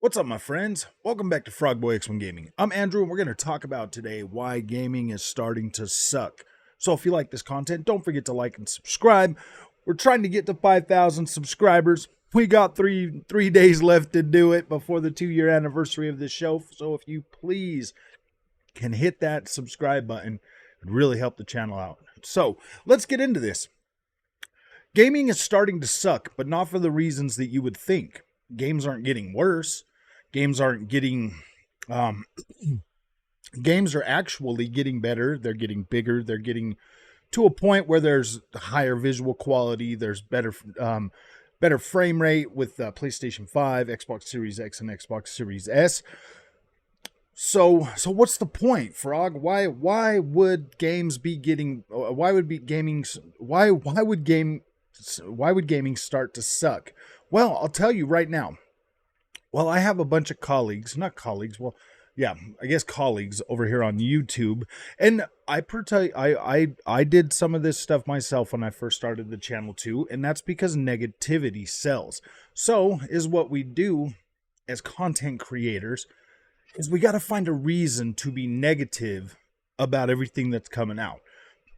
What's up, my friends? Welcome back to Frogboy X1 Gaming. I'm Andrew, and we're going to talk about today why gaming is starting to suck. So if you like this content, don't forget to like and subscribe. We're trying to get to 5,000 subscribers. We got three days left to do it before the 2-year anniversary of this show. So if you please can hit that subscribe button, it'd really help the channel out. So let's get into this. Gaming is starting to suck, but not for the reasons that you would think. Games aren't getting worse. Games aren't getting games are actually getting better. They're getting bigger. They're getting to a point where there's higher visual quality. There's better frame rate with PlayStation 5, Xbox Series X, and Xbox Series S. So what's the point, Frog? Why would games be getting why would gaming start to suck? Well, I'll tell you right now. Well, I have a bunch of colleagues, not colleagues. Well, yeah, I guess colleagues over here on YouTube, and I did some of this stuff myself when I first started the channel too, and that's because negativity sells. So is what we do as content creators is we got to find a reason to be negative about everything that's coming out.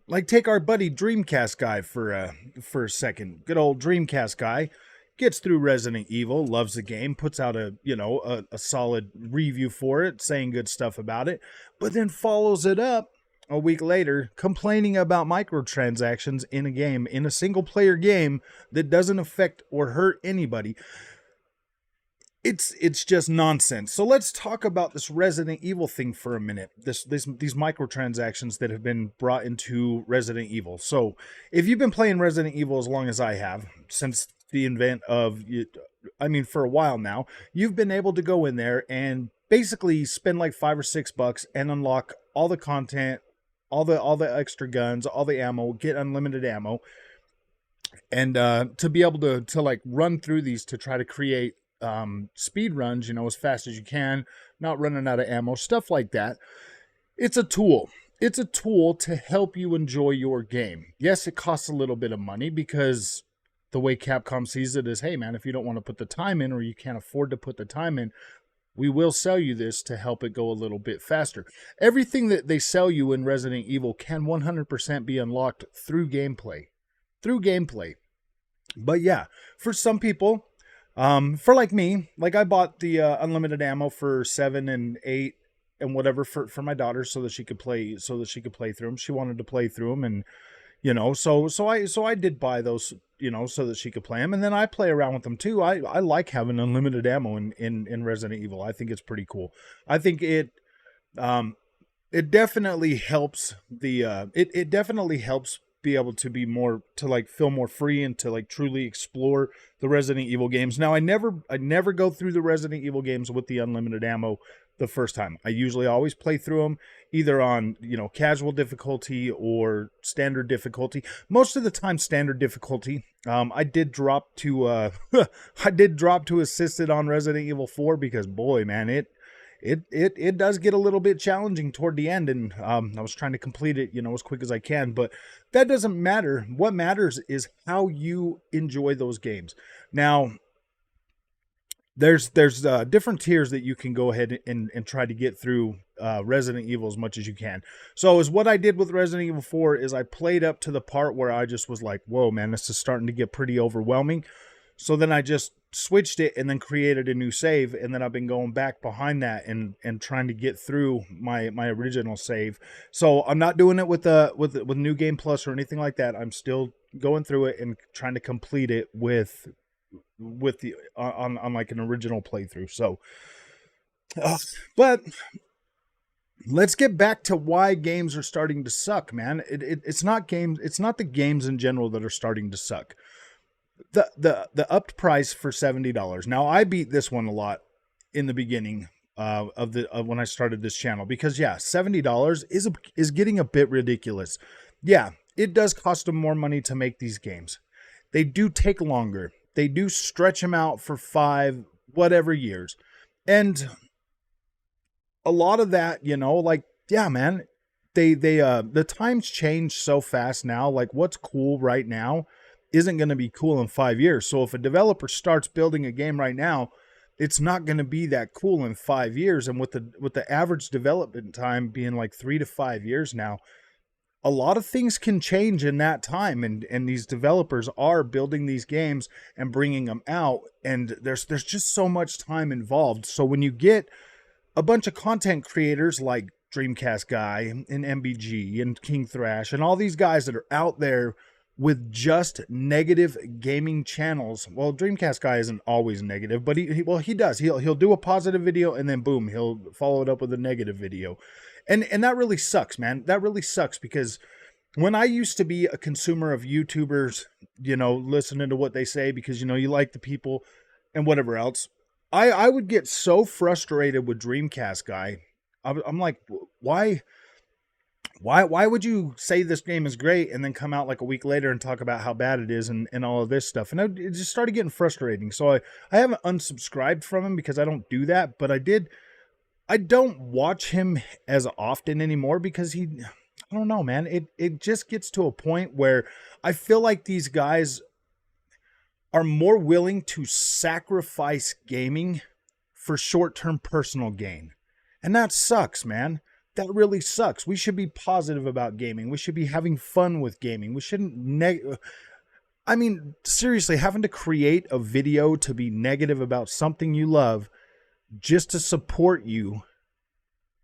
Like take our buddy Dreamcast guy for a second. Good old Dreamcast guy. Gets through Resident Evil, loves the game, puts out a solid review for it, saying good stuff about it, but then follows it up a week later complaining about microtransactions in a game, in a single player game that doesn't affect or hurt anybody. It's just nonsense. So let's talk about this Resident Evil thing for a minute. These microtransactions that have been brought into Resident Evil. So if you've been playing Resident Evil as long as I have, since the invent of, for a while now, you've been able to go in there and basically spend like $5 or $6 and unlock all the content, all the extra guns, all the ammo, get unlimited ammo, and to be able to like run through these to try to create speed runs, as fast as you can, not running out of ammo, stuff like that. It's a tool. It's a tool to help you enjoy your game. Yes, it costs a little bit of money because the way Capcom sees it is, hey man, if you don't want to put the time in or you can't afford to put the time in, we will sell you this to help it go a little bit faster. Everything that they sell you in Resident Evil can 100% be unlocked through gameplay. But yeah, for some people, for like me, like I bought the unlimited ammo for 7 and 8 and whatever for my daughter so that she could play through them. She wanted to play through them, and so I did buy those, so that she could play them, and then I play around with them too. I like having unlimited ammo in Resident Evil. I think it's pretty cool. I think it definitely helps it definitely helps be able to be more, to like feel more free and to like truly explore the Resident Evil games. Now I never go through the Resident Evil games with the unlimited ammo the first time. I usually always play through them either on, casual difficulty or standard difficulty. Most of the time standard difficulty. I did drop to assisted on Resident Evil 4 because boy, man, it does get a little bit challenging toward the end, and I was trying to complete it, as quick as I can, but that doesn't matter. What matters is how you enjoy those games. Now, there's different tiers that you can go ahead and try to get through Resident Evil as much as you can. So is what I did with Resident Evil 4 is I played up to the part where I just was like, whoa, man, this is starting to get pretty overwhelming. So then I just switched it and then created a new save, and then I've been going back behind that and trying to get through my original save. So I'm not doing it with New Game Plus or anything like that. I'm still going through it and trying to complete it with the on like an original playthrough. So but let's get back to why games are starting to suck, man. It's not the games in general that are starting to suck. The upped price for $70. Now I beat this one a lot in the beginning of when I started this channel, because yeah, $70 is getting a bit ridiculous. Yeah, it does cost them more money to make these games. They do take longer. They do stretch them out for 5 whatever years. And a lot of that, like, yeah, man, the times change so fast now. Like what's cool right now isn't going to be cool in 5 years. So if a developer starts building a game right now it's not going to be that cool in 5 years. And with the average development time being like 3 to 5 years now, a lot of things can change in that time, and these developers are building these games and bringing them out, and there's just so much time involved. So when you get a bunch of content creators like Dreamcast Guy and MBG and King Thrash and all these guys that are out there with just negative gaming channels. Well, Dreamcast Guy isn't always negative, but he does. He'll do a positive video and then boom, he'll follow it up with a negative video. And that really sucks, man. That really sucks, because when I used to be a consumer of YouTubers, listening to what they say because, you like the people and whatever else, I would get so frustrated with Dreamcast Guy. I'm like, why would you say this game is great and then come out like a week later and talk about how bad it is and all of this stuff? And it just started getting frustrating. So I haven't unsubscribed from him because I don't do that, but I don't watch him as often anymore because I don't know, man. It just gets to a point where I feel like these guys are more willing to sacrifice gaming for short-term personal gain. And that sucks, man. That really sucks. We should be positive about gaming. We should be having fun with gaming. We shouldn't seriously, having to create a video to be negative about something you love just to support you,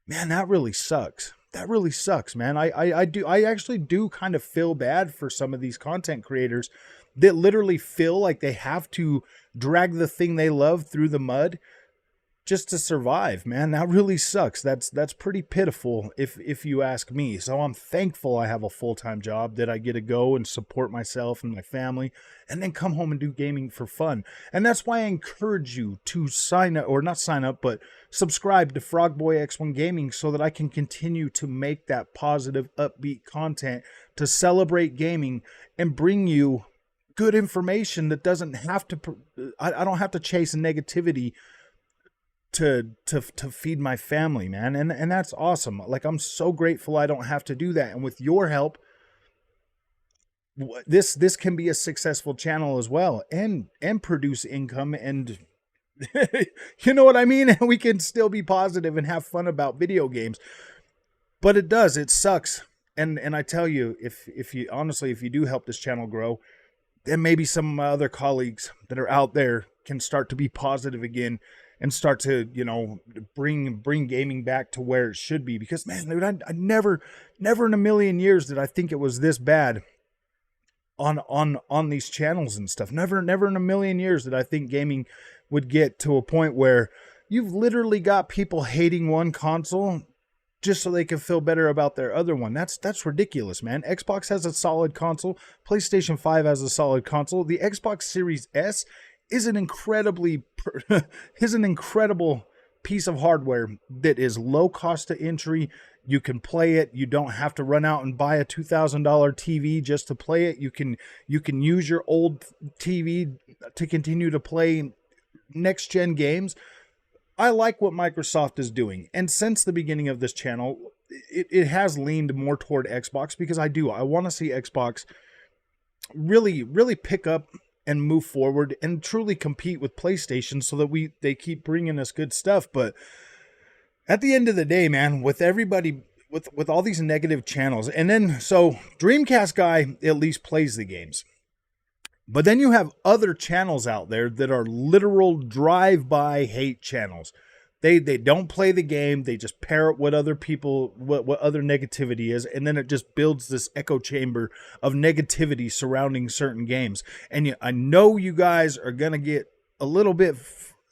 man, that really sucks. That really sucks, man. I actually do kind of feel bad for some of these content creators that literally feel like they have to drag the thing they love through the mud just to survive, man. That really sucks. That's pretty pitiful if you ask me. So I'm thankful I have a full-time job that I get to go and support myself and my family and then come home and do gaming for fun. And that's why I encourage you to subscribe to Frogboy X1 Gaming so that I can continue to make that positive, upbeat content to celebrate gaming and bring you good information that doesn't have to, I don't have to chase negativity to feed my family, man. And that's awesome. Like, I'm so grateful I don't have to do that. And with your help, this can be a successful channel as well and produce income, and you know what I mean? We can still be positive and have fun about video games. But it sucks. And I tell you, if you do help this channel grow, then maybe some of my other colleagues that are out there can start to be positive again and start to, bring gaming back to where it should be. Because, man, dude, I never in a million years did I think it was this bad on these channels and stuff. Never in a million years did I think gaming would get to a point where you've literally got people hating one console just so they can feel better about their other one. That's ridiculous, man. Xbox has a solid console. PlayStation 5 has a solid console. The Xbox Series S is an incredible piece of hardware that is low cost to entry. You can play it. You don't have to run out and buy a $2,000 TV just to play it. You can use your old TV to continue to play next gen games. I like what Microsoft is doing. And since the beginning of this channel, it has leaned more toward Xbox, because I want to see Xbox really, really pick up and move forward and truly compete with PlayStation so that they keep bringing us good stuff. But at the end of the day, man, with everybody, with all these negative channels, and then, so Dreamcast Guy at least plays the games. But then you have other channels out there that are literal drive-by hate channels. They don't play the game. They just parrot what other people, what other negativity is. And then it just builds this echo chamber of negativity surrounding certain games. And I know you guys are going to get a little bit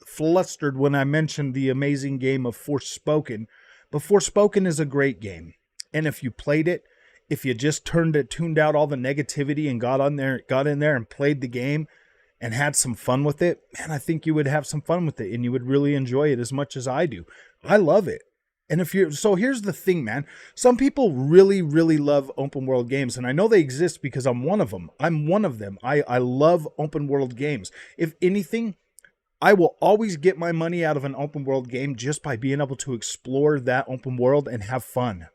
flustered when I mention the amazing game of Forspoken. But Forspoken is a great game. And if you played it, if you just tuned out all the negativity and got in there and played the game and had some fun with it, man, I think you would have some fun with it and you would really enjoy it as much as I do. I love it. And so here's the thing, man. Some people really, really love open world games, and I know they exist because I'm one of them. I love open world games. If anything, I will always get my money out of an open world game just by being able to explore that open world and have fun.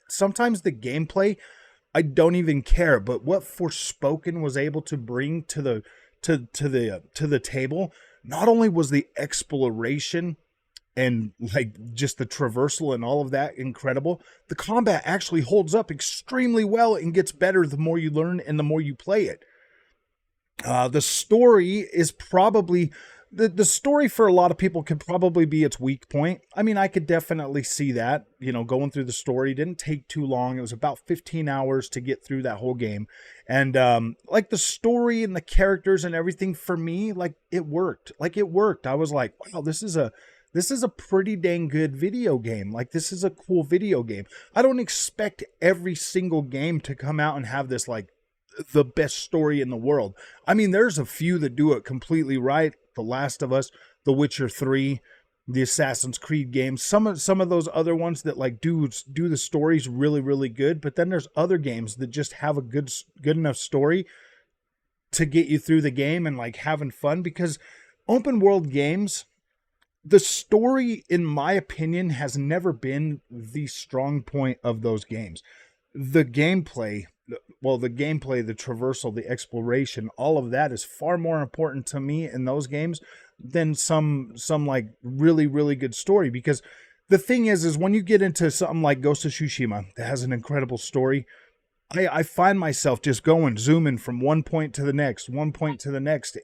Sometimes the gameplay, I don't even care, but what Forspoken was able to bring to the table not only was the exploration and like just the traversal and all of that incredible, the combat actually holds up extremely well and gets better the more you learn and the more you play it. The story is probably the story for a lot of people could probably be its weak point. I mean, I could definitely see that, going through the story didn't take too long. It was about 15 hours to get through that whole game. And like the story and the characters and everything for me, like it worked. I was like, wow, this is a pretty dang good video game. Like, this is a cool video game. I don't expect every single game to come out and have this like the best story in the world. I mean, there's a few that do it completely right. The Last of Us, The Witcher 3, the Assassin's Creed games, some of those other ones that like do the stories really, really good. But then there's other games that just have a good enough story to get you through the game and like having fun, because open world games, the story, in my opinion, has never been the strong point of those games. The gameplay, the traversal, the exploration, all of that is far more important to me in those games than some like really, really good story. Because the thing is when you get into something like Ghost of Tsushima that has an incredible story, I find myself just zooming from one point to the next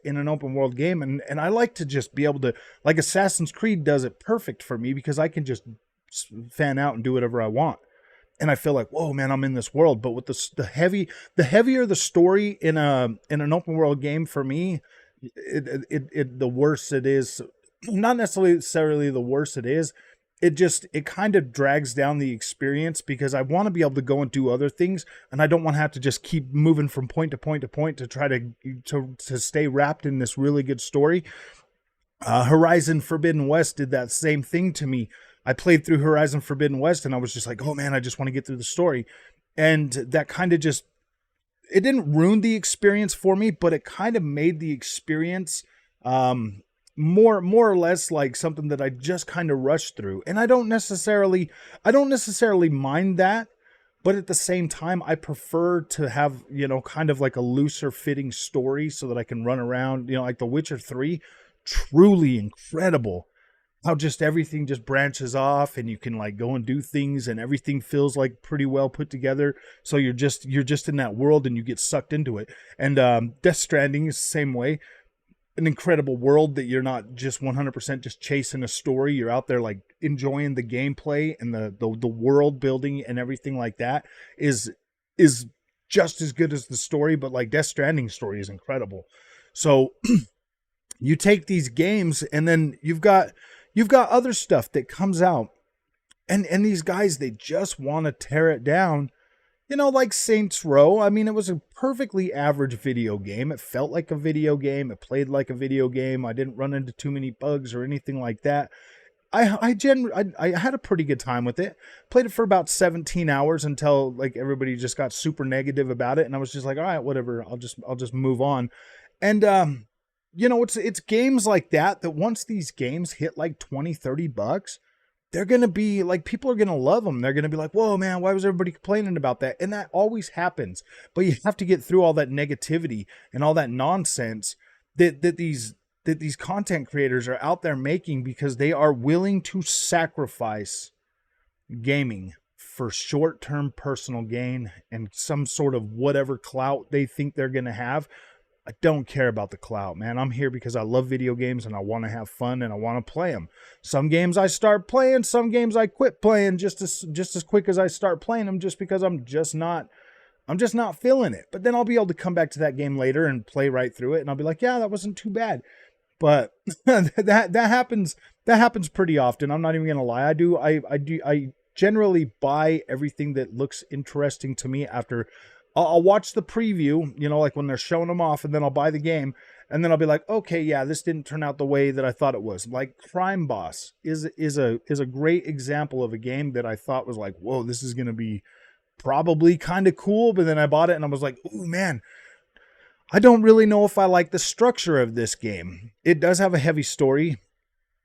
in an open world game. And I like to just be able to, like Assassin's Creed does it perfect for me, because I can just fan out and do whatever I want. And I feel like, whoa, man, I'm in this world. But with the heavier the story in an open world game for me, the worse it is. Not necessarily the worse it is. It kind of drags down the experience, because I want to be able to go and do other things, and I don't want to have to just keep moving from point to point to point to try to stay wrapped in this really good story. Horizon Forbidden West did that same thing to me. I played through Horizon Forbidden West and I was just like, oh man, I just want to get through the story. And that kind of just, it didn't ruin the experience for me, but it kind of made the experience more or less like something that I just kind of rushed through. And I don't necessarily mind that, but at the same time, I prefer to have, kind of like a looser fitting story so that I can run around, like The Witcher 3, truly incredible. How just everything just branches off and you can like go and do things and everything feels like pretty well put together. So you're just in that world and you get sucked into it. And Death Stranding is the same way. An incredible world that you're not just 100% just chasing a story. You're out there like enjoying the gameplay and the world building and everything like that is just as good as the story. But like Death Stranding story is incredible. So you take these games and then you've got other stuff that comes out, and these guys, they just want to tear it down, like Saints Row. I mean, it was a perfectly average video game. It felt like a video game. It played like a video game. I didn't run into too many bugs or anything like that. I had a pretty good time with it. Played it for about 17 hours until like everybody just got super negative about it, and I was just like, all right, whatever. I'll just move on. And it's games like that once these games hit like $20-$30, they're going to be like, people are going to love them. They're going to be like, whoa, man, why was everybody complaining about that? And that always happens. But you have to get through all that negativity and all that nonsense that these content creators are out there making, because they are willing to sacrifice gaming for short-term personal gain and some sort of whatever clout they think they're going to have. I don't care about the clout, man. I'm here because I love video games and I want to have fun and I want to play them. Some games I start playing, some games I quit playing just as quick as I start playing them, just because I'm just not feeling it. But then I'll be able to come back to that game later and play right through it, and I'll be like, yeah, that wasn't too bad. But that happens pretty often. I'm not even gonna lie. I generally buy everything that looks interesting to me after. I'll watch the preview, like when they're showing them off, and then I'll buy the game, and then I'll be like, okay, yeah, this didn't turn out the way that I thought it was. Like Crime Boss is a great example of a game that I thought was like, whoa, this is going to be probably kind of cool, but then I bought it and I was like, oh man, I don't really know if I like the structure of this game. It does have a heavy story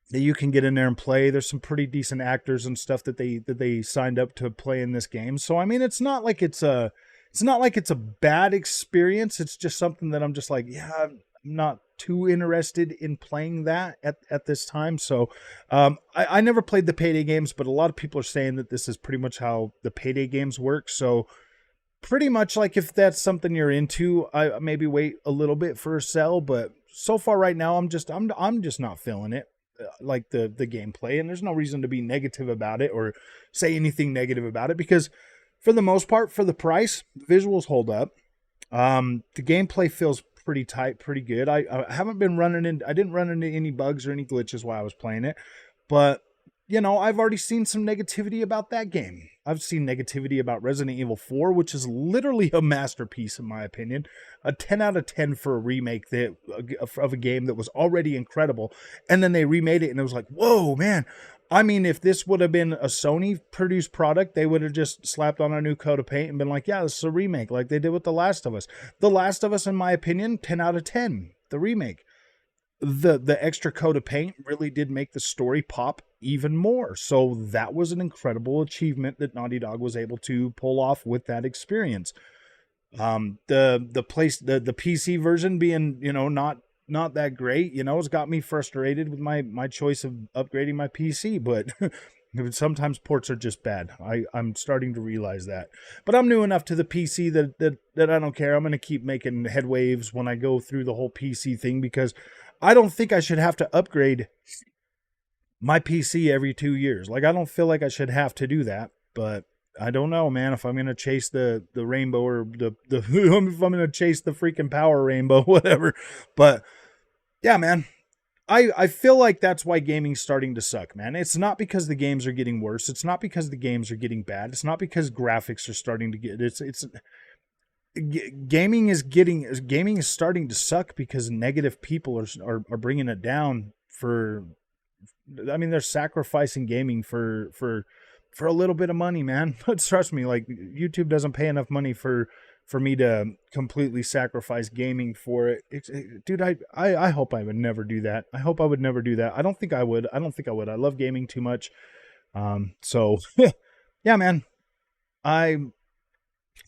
that you can get in there and play. There's some pretty decent actors and stuff that they signed up to play in this game. So I mean, it's not like it's a bad experience. It's just something that I'm just like, yeah, not too interested in playing that at this time. So I never played the Payday games, but a lot of people are saying that this is pretty much how the Payday games work. So pretty much like if that's something you're into, I maybe wait a little bit for a sell. But so far right now, I'm just not feeling it, like the gameplay, and there's no reason to be negative about it or say anything negative about it, because for the most part, for the price, the visuals hold up. The gameplay feels pretty tight, pretty good. I haven't been I didn't run into any bugs or any glitches while I was playing it, but I've already seen some negativity about that game. I've seen negativity about Resident Evil 4, which is literally a masterpiece in my opinion. A 10 out of 10 for a remake of a game that was already incredible. And then they remade it and it was like, whoa, man. I mean, if this would have been a Sony produced product, they would have just slapped on a new coat of paint and been like, yeah, this is a remake, like they did with The Last of Us. The Last of Us, in my opinion, 10 out of 10, the remake. The extra coat of paint really did make the story pop even more. So that was an incredible achievement that Naughty Dog was able to pull off with that experience. The PC version being, not that great, it's got me frustrated with my choice of upgrading my PC, but sometimes ports are just bad. I'm starting to realize that. But I'm new enough to the PC that I don't care. I'm going to keep making head waves when I go through the whole PC thing, because I don't think I should have to upgrade my PC every 2 years. Like, I don't feel like I should have to do that, but I don't know, man, if I'm going to chase the rainbow or if I'm going to chase the freaking power rainbow, whatever. But yeah, man, I feel like that's why gaming's starting to suck, man. It's not because the games are getting worse. It's not because the games are getting bad. It's not because graphics are starting to gaming is starting to suck because negative people are bringing it down they're sacrificing gaming for a little bit of money, man. But trust me, like, YouTube doesn't pay enough money for me to completely sacrifice gaming for it. Dude, I hope I would never do that. I hope I would never do that. I don't think I would. I love gaming too much. So yeah, man, I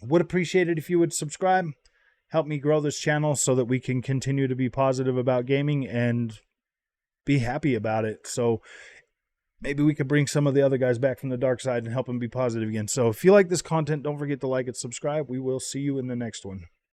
would appreciate it if you would subscribe, help me grow this channel so that we can continue to be positive about gaming and be happy about it. So maybe we could bring some of the other guys back from the dark side and help them be positive again. So if you like this content, don't forget to like and subscribe. We will see you in the next one.